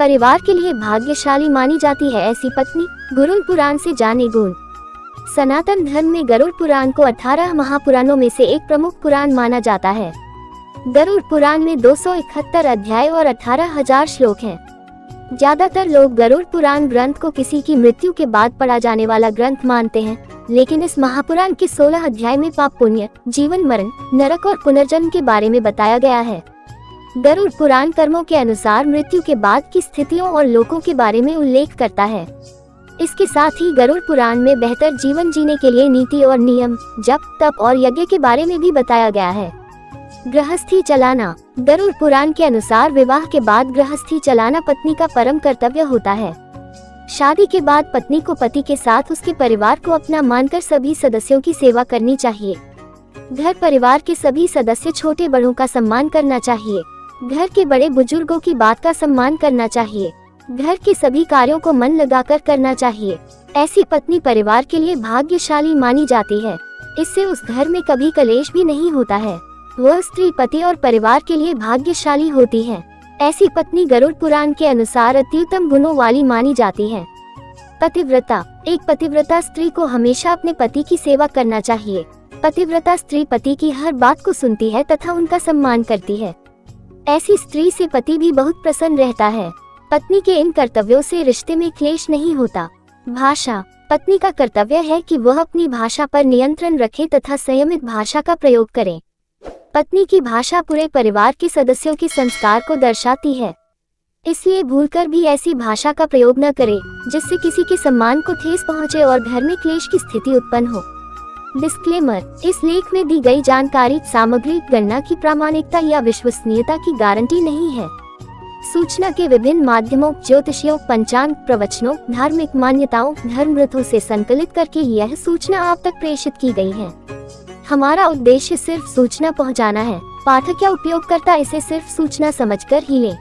परिवार के लिए भाग्यशाली मानी जाती है ऐसी पत्नी। गरुड़ पुराण से जाने गुण। सनातन धर्म में गरुड़ पुराण को 18 महापुराणों में से एक प्रमुख पुराण माना जाता है। गरुड़ पुराण में 271 अध्याय और 18,000 श्लोक हैं। ज्यादातर लोग गरुड़ पुराण ग्रंथ को किसी की मृत्यु के बाद पढ़ा जाने वाला ग्रंथ मानते हैं, लेकिन इस महापुराण के 16 अध्याय में पाप पुण्य, जीवन मरण, नरक और पुनर्जन्म के बारे में बताया गया है। गरुड़ पुराण कर्मों के अनुसार मृत्यु के बाद की स्थितियों और लोकों के बारे में उल्लेख करता है। इसके साथ ही गरुड़ पुराण में बेहतर जीवन जीने के लिए नीति और नियम, जप, तप और यज्ञ के बारे में भी बताया गया है। गृहस्थी चलाना। गरुड़ पुराण के अनुसार विवाह के बाद गृहस्थी चलाना पत्नी का परम कर्तव्य होता है। शादी के बाद पत्नी को पति के साथ उसके परिवार को अपना मानकर सभी सदस्यों की सेवा करनी चाहिए। घर परिवार के सभी सदस्य छोटे बड़ों का सम्मान करना चाहिए। घर के बड़े बुजुर्गों की बात का सम्मान करना चाहिए। घर के सभी कार्यों को मन लगाकर करना चाहिए। ऐसी पत्नी परिवार के लिए भाग्यशाली मानी जाती है। इससे उस घर में कभी कलेश भी नहीं होता है। वह स्त्री पति और परिवार के लिए भाग्यशाली होती है। ऐसी पत्नी गरुड़ पुराण के अनुसार अत्युत्तम गुणों वाली मानी जाती है। पतिव्रता। एक पतिव्रता स्त्री को हमेशा अपने पति की सेवा करना चाहिए। पतिव्रता स्त्री पति की हर बात को सुनती है तथा उनका सम्मान करती है। ऐसी स्त्री से पति भी बहुत प्रसन्न रहता है। पत्नी के इन कर्तव्यों से रिश्ते में क्लेश नहीं होता। भाषा। पत्नी का कर्तव्य है कि वह अपनी भाषा पर नियंत्रण रखे तथा संयमित भाषा का प्रयोग करे। पत्नी की भाषा पूरे परिवार के सदस्यों के संस्कार को दर्शाती है, इसलिए भूलकर भी ऐसी भाषा का प्रयोग न करे जिससे किसी के सम्मान को ठेस पहुंचे और घर में क्लेश की स्थिति उत्पन्न हो। डिस्क्लेमर। इस लेख में दी गई जानकारी सामग्री गणना की प्रामाणिकता या विश्वसनीयता की गारंटी नहीं है। सूचना के विभिन्न माध्यमों, ज्योतिषियों, पंचांग, प्रवचनों, धार्मिक मान्यताओं, धर्म ग्रंथों से संकलित करके यह सूचना आप तक प्रेषित की गई है। हमारा उद्देश्य सिर्फ सूचना पहुंचाना है। पाठक या उपयोगकर्ता इसे सिर्फ सूचना समझकर ही लें।